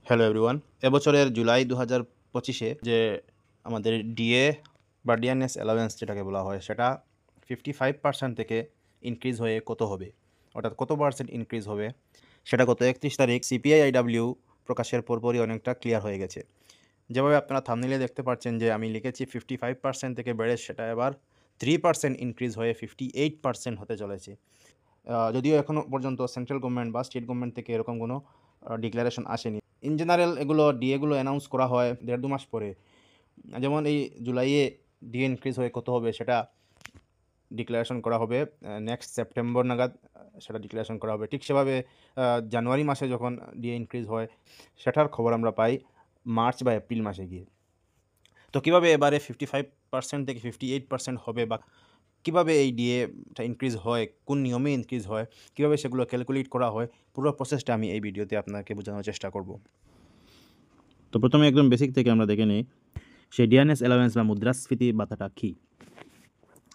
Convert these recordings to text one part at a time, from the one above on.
Hello everyone. এবছরের জুলাই 2025-এ যে আমাদের ডিএ বা ডিএনএস অ্যালাওয়েন্স যেটাকে বলা হয় সেটা 55% থেকে ইনক্রিজ হয়ে কত হবে, অর্থাৎ কত পার্সেন্ট ইনক্রিজ হবে সেটা গত 31 তারিখ সিপিআইআইডাব্লিউ প্রকাশের পরপরই অনেকটা ক্লিয়ার হয়ে গেছে। যেভাবে আপনারা থাম্বনেইলে দেখতে পাচ্ছেন যে আমি লিখেছি 55% থেকে বেড়ে সেটা এবার 3% ইনক্রিজ হয়ে 58% হতে চলেছে। যদিও এখনও পর্যন্ত সেন্ট্রাল গভর্নমেন্ট বা স্টেট গভর্নমেন্ট থেকে এরকম কোনো ডিক্লারেশন আসেনি। ইন জেনারেল এগুলো ডিএগুলো অ্যানাউন্স করা হয় 1.5-2 মাস পরে। যেমন এই জুলাইয়ে ডিএ ইনক্রিজ হয়ে কত হবে সেটা ডিক্লারেশন করা হবে নেক্সট সেপ্টেম্বর নাগাদ, সেটা ডিক্লারেশন করা হবে। ঠিক সেভাবে জানুয়ারি মাসে যখন ডিএ ইনক্রিজ হয় সেটার খবর আমরা পাই মার্চ বা এপ্রিল মাসে গিয়ে। তো কীভাবে এবারে 55% থেকে 58% হবে বা কীভাবে এই ডিএটা ইনক্রিজ হয়, কোন নিয়মে ইনক্রিজ হয়, কীভাবে সেগুলো ক্যালকুলেট করা হয়, পুরো প্রসেসটা আমি এই ভিডিওতে আপনাকে বোঝানোর চেষ্টা করব। তো প্রথমে একদম বেসিক থেকে আমরা দেখে নিই সেই ডিএনএস অ্যালাউয়েন্স বা মুদ্রাস্ফীতি ভাতাটা কী।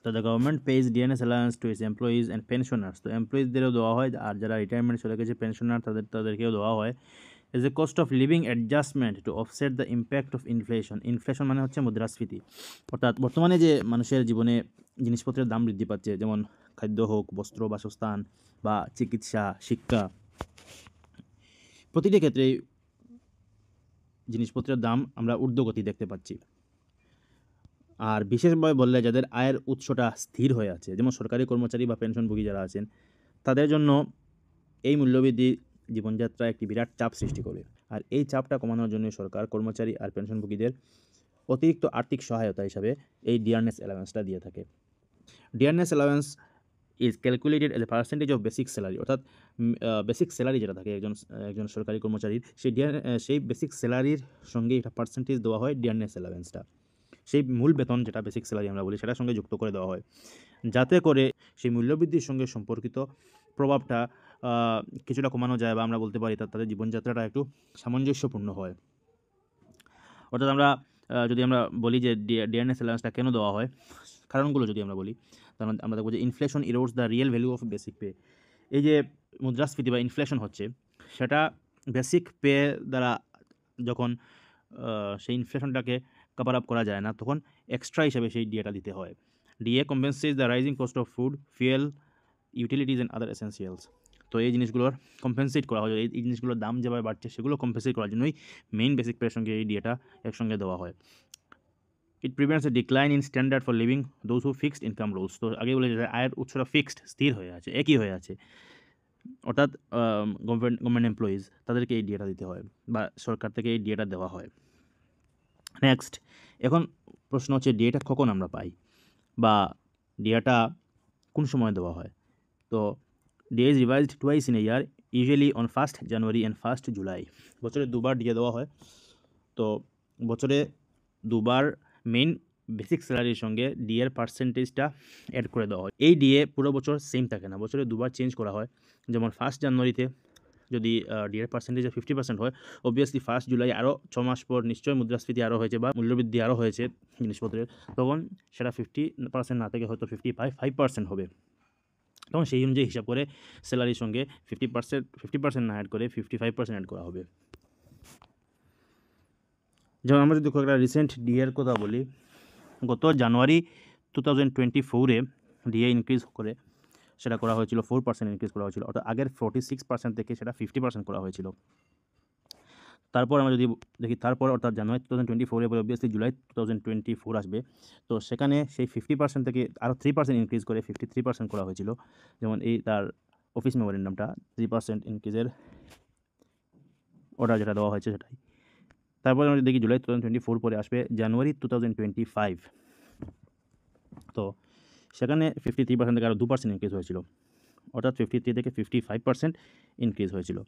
তো the government pays DNS allowance to its employees and pensioners. তো এমপ্লয়িজদেরও দেওয়া হয়, আর যারা রিটায়ারমেন্ট চলে গেছে পেনশনার তাদেরকেও দেওয়া হয় as a cost of living adjustment to offset the impact of inflation. Inflation মানে হচ্ছে মুদ্রাস্ফীতি, অর্থাৎ বর্তমানে যে মানুষের জীবনে জিনিসপত্রের দাম বৃদ্ধি পাচ্ছে, যেমন খাদ্য হোক, বস্ত্র, বাসস্থান বা চিকিৎসা, শিক্ষা, প্রতিটি ক্ষেত্রেই জিনিসপত্রের দাম আমরা ঊর্ধ্বগতি দেখতে পাচ্ছি। আর বিশেষভাবে বললে যাদের আয়ের উৎসটা স্থির হয়ে আছে, যেমন সরকারি কর্মচারী বা পেনশনভোগী যারা আছেন, তাদের জন্য এই মূল্যবৃদ্ধি জীবনযাত্রায় একটি বিরাট চাপ সৃষ্টি করে। আর এই চাপটা কমানোর জন্য সরকার কর্মচারী আর পেনশনভোগীদের অতিরিক্ত আর্থিক সহায়তা হিসাবে এই ডিআরএস অ্যালাউয়েন্সটা দিয়ে থাকে। DRS allowance is calculated as a percentage of basic salary, অর্থাৎ বেসিক স্যালারি যেটা থাকে একজন সরকারি কর্মচারীর, সেই বেসিক স্যালারির সঙ্গে একটা পার্সেন্টেজ দেওয়া হয় ডিআরএস অ্যালাউয়েন্সটা। সেই মূল বেতন যেটা বেসিক স্যালারি আমরা বলি সেটার সঙ্গে যুক্ত করে দেওয়া হয়, যাতে করে সেই মূল্যবৃদ্ধির সঙ্গে সম্পর্কিত প্রভাবটা কিছুটা কমানো যায়, বা আমরা বলতে পারি তাদের জীবনযাত্রাটা একটু সামঞ্জস্যপূর্ণ হয়। অর্থাৎ আমরা যদি আমরা বলি যে ডিআরএস অ্যালাউয়েন্সটা কেন দেওয়া হয়, কারণগুলো যদি আমরা বলি, তাহলে আমরা দেখব যে inflation ইরোডস the real value of basic pay. এই যে মুদ্রাস্ফীতি বা ইনফ্লেশন হচ্ছে, সেটা বেসিক পে দ্বারা যখন সেই ইনফ্লেশনটাকে কভার আপ করা যায় না, তখন এক্সট্রা হিসেবে সেই ডিএটা দিতে হয়। DA compensates the rising cost of food, fuel, utilities and other essentials. তো এই জিনিসগুলোর কম্পেনসেট করা হয়, এই জিনিসগুলোর দাম যেভাবে বাড়ছে সেগুলো কম্পেনসেট করার জন্যই মেইন বেসিক পের সঙ্গে এই ডিএটা একসঙ্গে দেওয়া হয়। ইট prevents A decline in standard for living those who fixed income rules. তো আগে বলে যে আয়ের উৎসটা ফিক্সড, স্থির হয়ে আছে, একই হয়ে আছে, অর্থাৎ গভর্নমেন্ট এমপ্লয়িজ তাদেরকে এই ডিএটা দিতে হয় বা সরকার থেকে এই ডিএটা দেওয়া হয়। নেক্সট, এখন প্রশ্ন হচ্ছে ডিএটা কখন আমরা পাই বা ডিএটা কোন সময় দেওয়া হয়। তো DA is revised twice in a year, usually on 1st January and 1st July. বছরে দুবার ডিএ দেওয়া হয়। তো বছরে দুবার মেইন বেসিক স্যালারির সঙ্গে ডিএর পার্সেন্টেজটা অ্যাড করে দেওয়া হয়। এই ডিএ পুরো বছর সেম থাকে না, বছরে দুবার চেঞ্জ করা হয়। যেমন 1st জানুয়ারিতে যদি ডিএর পার্সেন্টেজ 50% হয়, অবভিয়াসলি 1st জুলাই আরও 6 মাস পর নিশ্চয়ই মুদ্রাস্ফীতি আরও হয়েছে বা মূল্যবৃদ্ধি আরও হয়েছে জিনিসপত্রের, তখন সেটা 50% না থেকে হয়তো 55% হবে। তখন সেই অনুযায়ী হিসাব করে স্যালারির সঙ্গে 50% না অ্যাড করে 55% অ্যাড করা হবে। যেমন আমরা যদি একটা রিসেন্ট ডিএর কথা বলি, গত জানুয়ারি 2024-এ ডিএ ইনক্রিজ করে সেটা করা হয়েছিল 4% ইনক্রিজ করা হয়েছিল, অর্থাৎ আগের 46% থেকে সেটা 50% করা হয়েছিল। তারপর আমরা যদি দেখি তারপর, অর্থাৎ জানুয়ারি 2024-এ পরে অবভিয়াসলি জুলাই 2024 আসবে, তো সেখানে সেই 50% থেকে আরও 3% ইনক্রিজ করে 53% করা হয়েছিল। যেমন এই তার অফিস মেমোরেন্ডামটা 3% ইনক্রিজের অর্ডার যেটা দেওয়া হয়েছে সেটাই। তারপরে আমরা দেখি জুলাই 2024 পরে আসবে জানুয়ারি 2025, তো সেখানে 53% থেকে আরও 2% ইনক্রিজ হয়েছিল, অর্থাৎ 53 থেকে 55% ইনক্রিজ হয়েছিল।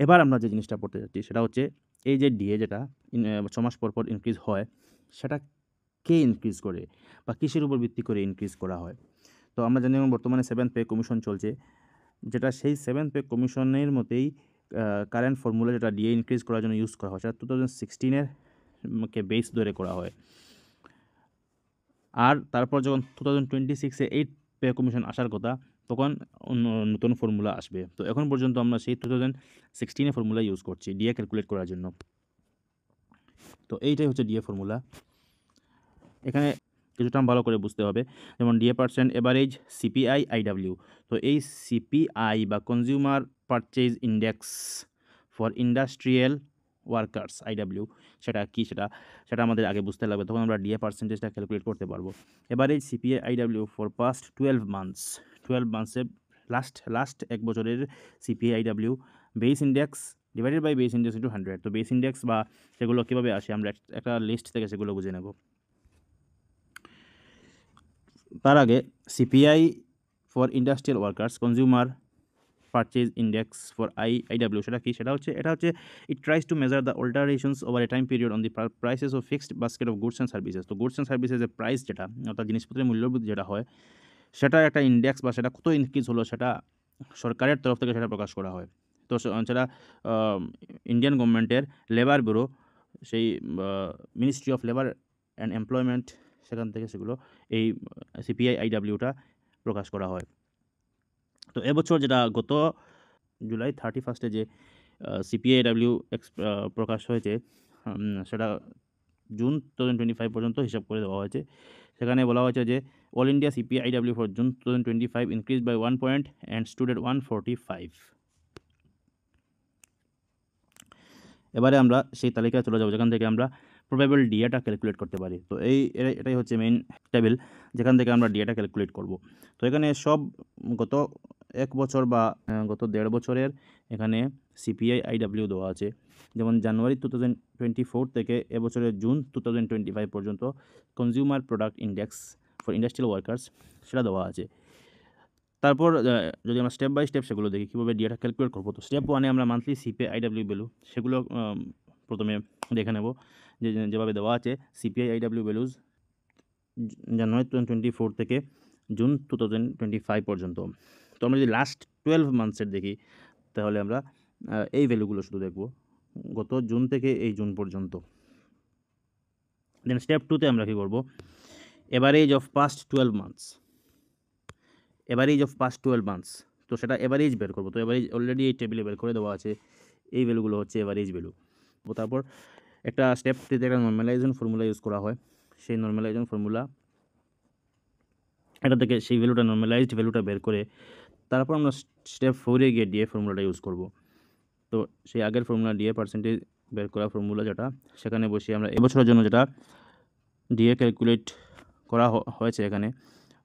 এবার আমরা যে জিনিসটা পড়তে যাচ্ছি সেটা হচ্ছে এই যে ডিএ যেটা 6 মাস পর পর ইনক্রিজ হয়, সেটা কে ইনক্রিজ করে বা কিসের উপর ভিত্তি করে ইনক্রিজ করা হয়। তো আমরা জানি বর্তমানে 7th পে কমিশন চলছে, যেটা সেই 7th পে কমিশনের মতেই কারেন্ট ফর্মুলা যেটা ডিএ ইনক্রিজ করার জন্য ইউজ করা হয়, সেটা 2016-এর কে বেস ধরে করা হয়। আর তারপর যখন 2026-এ 8th পে কমিশন আসার কথা, তখন নতুন ফর্মুলা আসবে। তো এখন পর্যন্ত আমরা সেই 2016 ফর্মুলা ইউজ করছি ডিএ ক্যালকুলেট করার জন্য। তো এইটাই হচ্ছে ডিএ ফর্মুলা। এখানে কিছু টার্ম ভালো করে বুঝতে হবে, যেমন DA percent average, CPI, IW. তো এই সিপিআই বা consumer purchase index for industrial workers, IW, সেটা কি সেটা আমাদের আগে বুঝতে লাগবে, তখন আমরা ডিএ পার্সেন্টেজটা ক্যালকুলেট করতে পারবো। Average CPI IW for past 12 মান্থসে লাস্ট এক বছরের CPI IW base index divided by base index into 100। তো বেস ইন্ডেক্স বা সেগুলো কীভাবে আসে আমরা একটা লিস্ট থেকে সেগুলো বুঝে নেব। তার আগে CPI for industrial workers consumer purchase index for IW সেটা কি, এটা হচ্ছে it tries to measure the alterations over a time period on the prices of fixed basket of goods and services. তো গুডস অ্যান্ড সার্ভিসেসের price যেটা, অর্থাৎ জিনিসপত্রের মূল্যবৃদ্ধি যেটা হয়, সেটা একটা ইন্ডেক্স বা সেটা কত ইনক্রিজ হলো সেটা সরকারের তরফ থেকে সেটা প্রকাশ করা হয়। তো সেটা ইন্ডিয়ান গভর্নমেন্টের লেবার ব্যুরো, সেই ministry of labour and employment, সেখান থেকে সেগুলো এই সিপিআই আইডাব্লিউটা প্রকাশ করা হয়। তো এবছর যেটা গত জুলাই 31 যে সিপিআই আইডাব্লিউ প্রকাশ হয়েছে, সেটা জুন 2025 পর্যন্ত হিসাব করে দেওয়া হয়েছে। সেখানে বলা হয়েছে যে all India CPI IW for June 2025 increase by 1 point and stood at 145। এবারে আমরা সেই তালিকায় চলে যাব যেখান থেকে আমরা প্রবেবল ডিএটা ক্যালকুলেট করতে পারি। তো এটাই হচ্ছে মেইন টেবিল যেখান থেকে আমরা ডিএটা ক্যালকুলেট করব। তো এখানে সব গত এক বছর বা গত 1.5 বছরের এখানে সিপিআই আইডাব্লিউ দেওয়া আছে। যেমন জানুয়ারি 2024 থেকে এবছরের জুন 2025 পর্যন্ত consumer product index for industrial workers সেটা দেওয়া আছে। তারপর যদি আমরা স্টেপ বাই স্টেপ সেগুলো দেখি কীভাবে ডিএটা ক্যালকুলেট করবো। তো স্টেপ 1-এ আমরা মান্থলি সিপিআই আইডাব্লিউ ভ্যালু সেগুলো প্রথমে দেখে নেব, যেভাবে দেওয়া আছে সিপিআই আইডাব্লিউ ভ্যালুজ জানুয়ারি 2024 থেকে জুন 2025 পর্যন্ত। তো আমরা যদি লাস্ট 12 মান্থসের দেখি তাহলে আমরা এই ভ্যালুগুলো শুধু দেখব গত জুন থেকে এই জুন পর্যন্ত। দেন স্টেপ 2-তে আমরা কী করব, এভারেজ অফ পাস্ট 12 মান্থস, তো সেটা এভারেজ বের করবো। তো এভারেজ অলরেডি এই টেবিলে বের করে দেওয়া আছে, এই ভ্যালুগুলো হচ্ছে এভারেজ ভ্যালু। তারপর একটা স্টেপ 3-তে একটা নর্মালাইজেশন ফর্মুলা ইউজ করা হয়। সেই নর্মালাইজেশন ফর্মুলা এটা থেকে সেই ভ্যালুটা নর্মালাইজড ভ্যালুটা বের করে তারপর আমরা স্টেপ 4-এ গিয়ে ডিএ ফর্মুলাটা ইউজ করব। তো সেই আগের ফর্মুলা ডিএ পার্সেন্টেজ বের করা ফর্মুলা যেটা, সেখানে বসিয়ে আমরা এবছরের জন্য যেটা ডিএ ক্যালকুলেট করা হয়েছে এখানে,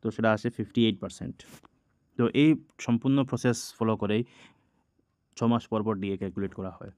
তো সেটা আসে 58%। তো এই সম্পূর্ণ প্রসেস ফলো করেই 6 মাস পর ডিএ ক্যালকুলেট করা হয়।